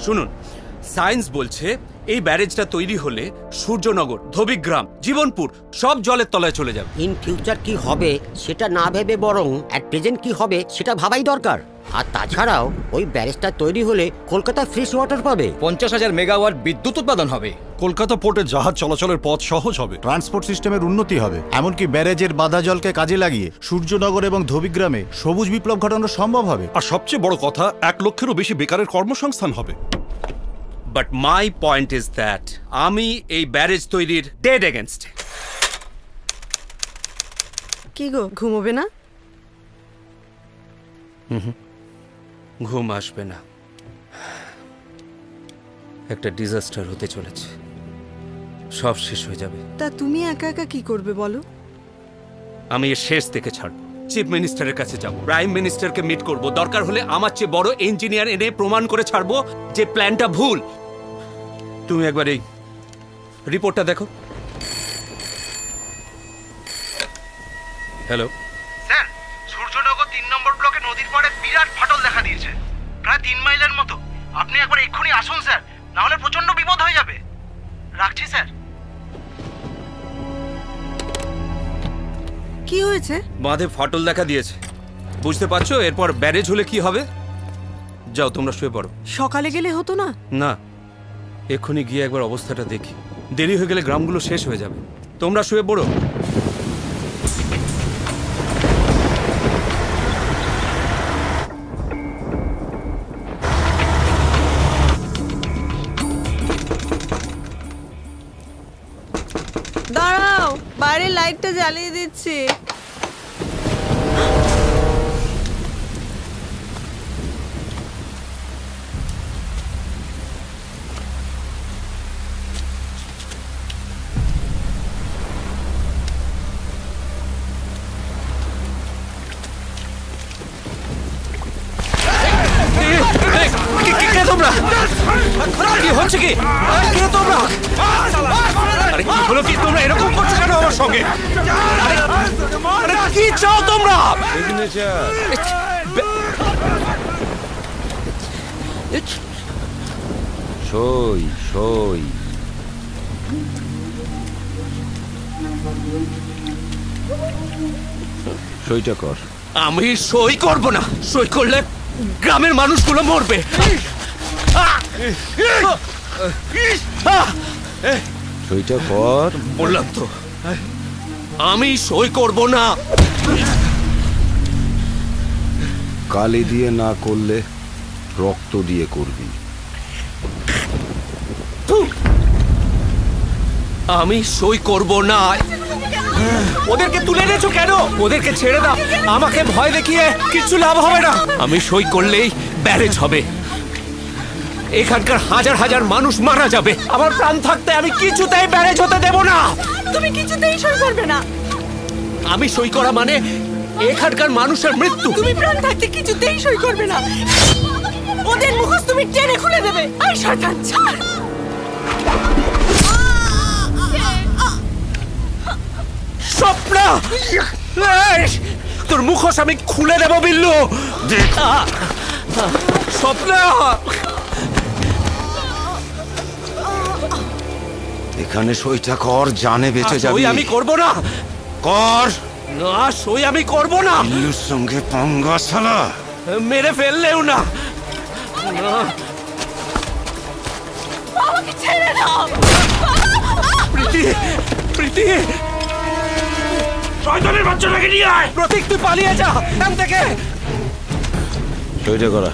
শুনুন, সায়েন্স বলছে এই ব্যারেজটা তৈরি হলে সূর্যনগর, ধোবিগ্রাম, জীবনপুর সব জলের তলায় চলে যাবে। ইন ফিউচার কি হবে সেটা না ভেবে বরং অ্যাট প্রেজেন্ট কি হবে সেটা ভাবাই দরকার। আর তাছাড়াও ওই ব্যারেজটা তৈরি হলে কলকাতা ফ্রেশ ওয়াটার পাবে, 50,000 মেগাওয়াট বিদ্যুৎ উৎপাদন হবে, কলকাতা পোর্টে জাহাজ চলাচলের পথ সহজ হবে, ট্রান্সপোর্ট সিস্টেমের উন্নতি হবে, এমনকি ব্যারেজের বাধা জলকে কাজে লাগিয়ে সূর্যনগর এবং ধোবিগ্রামে সবুজ বিপ্লব ঘটানো সম্ভব হবে। আর সবচেয়ে বড় কথা 1 লক্ষেরও বেশি বেকারের কর্মসংস্থান হবে। But my point is that আমি এই ব্যারেজ তৈরির ডেড এগেনস্ট। কি গো, ঘুমোবে না? ঘুম আসবে না, একটা ডিজাস্টার হতে চলেছে, সব শেষ হয়ে যাবে। তা তুমি একা একা কি করবে বলো? আমি এর শেষ থেকে ছাড়বো, চিফ মিনিস্টারের কাছে যাব, প্রাইম মিনিস্টারকে মিট করব, দরকার হলে আমার চেয়ে বড় ইঞ্জিনিয়ার এনে প্রমাণ করে ছাড়বো যে প্ল্যানটা ভুল। তুমি একবার এই রিপোর্টটা দেখো। হ্যালো স্যার, সূর্যনগর 3 নম্বর ব্লকে নদীর পাড়ে বিরাট ফাটল দেখা দিয়েছে, প্রায় 3 মাইলের মতো। আপনি একবার এক্ষুনি আসুন স্যার, না হলে প্রচন্ড বিপদ হয়ে যাবে। রাখছি স্যার। কি হয়েছে? বাঁধে ফাটল দেখা দিয়েছে, বুঝতে পারছো? এরপর ব্যারেজ হলে কি হবে? যাও তোমরা শুয়ে পড়ো। সকালে গেলে হতো না? না, এক্ষুনি গিয়ে একবার অবস্থাটা দেখি, দেরি হয়ে গেলে গ্রামগুলো শেষ হয়ে যাবে। তোমরা শুয়ে পড়ো। দাঁড়াও, বাইরের লাইটটা জ্বালিয়ে দিচ্ছি। তোমরা কি হচ্ছে? কি তোমরা? আরে কি হলো? কি তোমরা এরকম করছো কেন আমার সঙ্গে? আরে কি চাও তোমরা? সই সই সইটা কর। আমি সই করব না, সই করলে গ্রামের মানুষগুলো মরবে। সইটা কর। বললাম তো আমি সই করব না। কালি দিয়ে না করলে রক্ত দিয়ে করবি। আমি সই করব না। ওদেরকে তুলে এনেছো কেন? ওদেরকে ছেড়ে দাও, আমাকে ভয় দেখিয়ে কিছু লাভ হবে না। আমি সই করলেই ব্যারেজ হবে, এখানকার হাজার হাজার মানুষ মারা যাবে। আমার প্রাণ থাকতে আমি কিছুতেই ব্যারেজ হতে দেব না। তুমি কিছুতেই সই করবে না? আমি সই করা মানে এখানকার মানুষের মৃত্যু। তুমি প্রাণ থাকতে কিছুতেই সই করবে না। ওদের মুখোশ তুমি টেনে খুলে দেবে। আই শয়তান, ছাড়। স্বপ্ন, তোর মুখোশ আমি খুলে দেব বিল্লু। স্বপ্ন, এখানে সইটা কর, জানে বেঁচে যাবি। আমি করব না। কর না, সই আমি করব না। বিল্লুর সঙ্গে পাঙ্গা শালা। মেরে ফেললেও না। আমাকে ছেড়ে দাও। প্রীতি, প্রীতি, শয়তানের বাচ্চাটাকে নিয়ে আয়। প্রতীক তুই পালিয়ে যা এখান থেকে। সইটা করা।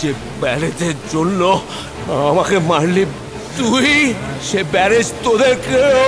যে ব্যারেজের জন্য আমাকে মারলি তুই, সে ব্যারেজ তোদেরকেও